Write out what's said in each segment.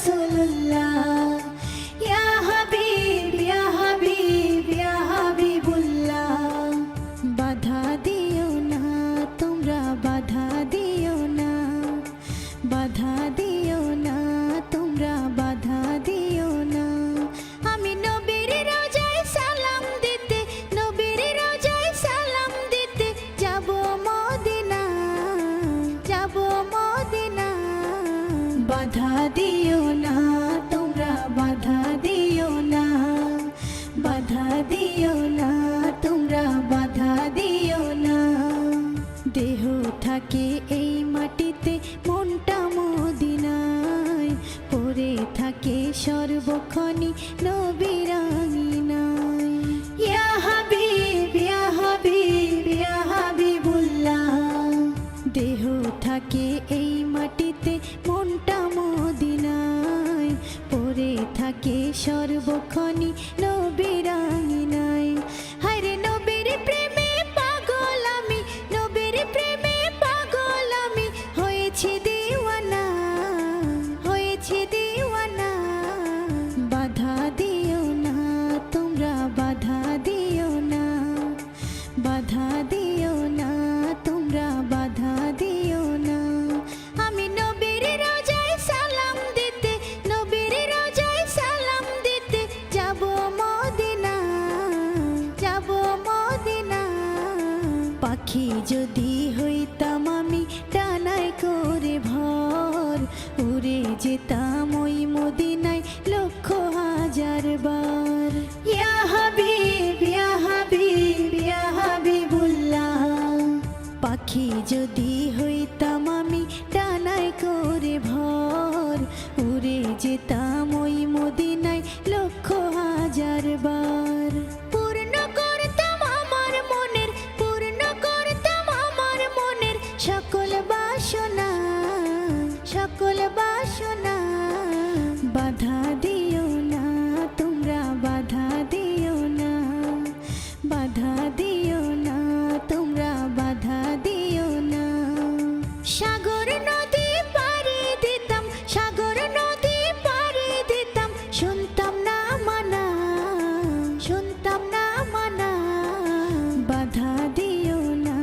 রাসূলুল্লাহ ইয়া হাবিব ইয়া হাবিব ইয়া হাবিবুল্লাহ বাধা দিও না তোমরা বাধা দিও না বাধা দিও না তোমরা বাধা দিও না আমি নবীর রওজায় সালাম দিতে নবীর রওজায় সালাম দিতে যাব মদিনা যাব মদিনা বাধা দিও না তোমরা বাধা দিও না বাধা দিও না তোমরা বাধা দিও না দেহ থাকে এই মাটিতে মনটা মদিনায় পড়ে থাকে সর্বক্ষণে নবীর আঙিনায় ইয়া হাবিব ইয়া হাবিব ইয়া হাবিবুল্লাহ দেহ থাকে এই মাটিতে মনটা মদিনায় পড়ে থাকে সর্বক্ষণে নবীর আঙিনায় হায়রে নবীর প্রেমে পাগল আমি নবীর প্রেমে পাগল আমি হয়েছি দিওয়ানা হয়েছি দিওয়ানা বাধা দিও না তোমরা বাধা দিও না বাধা দিও না তোমরা বাধা দিও না আমি নবীর রওজায় সালাম দিতে নবীর রওজায় সালাম দিতে যাব মদিনা যাব মদিনা পাখি যদি হইতাম আমি ডানায় করে ভর উড়ে যেতাম ওই মদিনায় লক্ষ হাজার বার ইয়া হাবিব ইয়া হাবিব ইয়া হাবিবুল্লাহ পাখি যদি হইতাম আমি ডানায় করে ভর উড়ে যেতাম ওই মদিনায় লক্ষ হাজার বার পূর্ণ করতাম আমার মনের পূর্ণ করতাম আমার মনের সকল বাসনা সকল বাসনা বাধা দিও না তোমরা বাধা দিও না বাধা দিও না তোমরা বাধা দিও না সাগর নদী পাড়ি দিতাম সাগর নদী পাড়ি দিতাম শুনতাম না মানা শুনতাম না মানা বাধা দিও না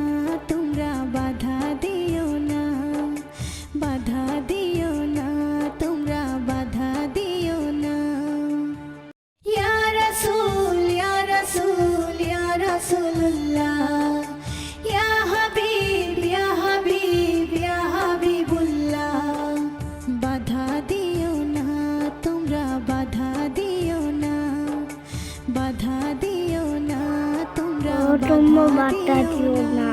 তোমরা বাধা দিও না বাধা দিও না তোমরা বাধা দিও না ইয়া রাসূল ইয়া রাসূল ইয়া রাসূলুল্লাহ ইয়া হাবিব ইয়া হাবিব ইয়া হাবিবুল্লাহ বাধা দিও না তোমরা বাধা দিও না বাধা দিও না তোমরা বাধা দিও না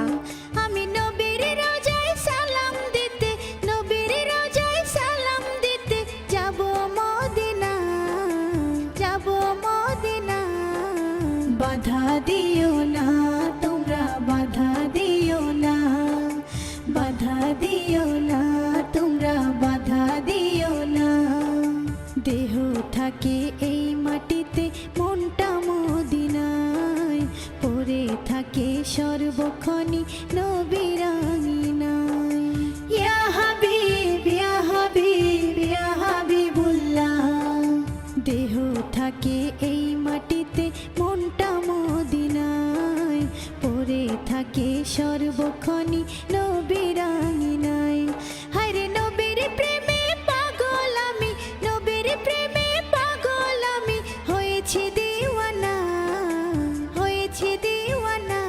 আমি নবীর রওজায় সালাম দিতে নবীর রওজায় সালাম দিতে যাব মদিনা যাব মদিনা বাধা দিও না তোমরা বাধা দিও না বাধা দিও না তোমরা বাধা দিও না দেহ থাকে এই মাটিতে মনটা মদিনায় পড়ে থাকে সর্বক্ষণে নবীর আঙিনায় ইয়া হাবিব ইয়া হাবিব ইয়া হাবিবুল্লাহ দেহ থাকে এই মাটিতে মনটা মদিনায় পড়ে থাকে সর্বক্ষণে নবীর আঙিনায় হায়রে নবীর প্রেমে পাগল আমি নবীর প্রেমে পাগল আমি হয়েছি দিওয়ানা হয়েছি দিওয়ানা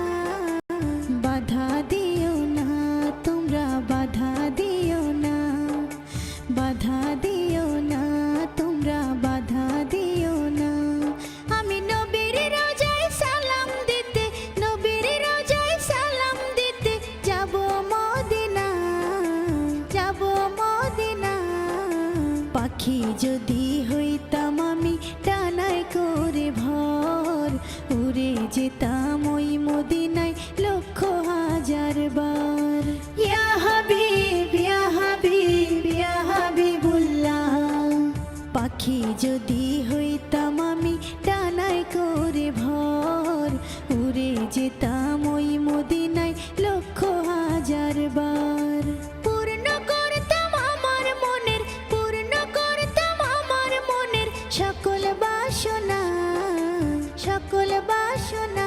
বাধা দিও না তোমরা বাধা দিও না বাধা দিও না তোমরা বাধা দিও না আমি নবীর রওজায় সালাম দিতে নবীর রওজায় সালাম দিতে যাব মদিনা যাব মদিনা পাখি যদি হইতাম আমি ডানায় করে ভর উড়ে যেতাম ওই মদিনায় লক্ষ হাজার বার ইয়া হাবিব ইয়া হাবিব ইয়া হাবিবুল্লাহ পাখি যদি হইতাম আমি ডানায় করে ভর উড়ে যেতাম ওই মদিনায় লক্ষ হাজার বার পূর্ণ করতাম আমার মনের পূর্ণ করতাম ভালোবাসো না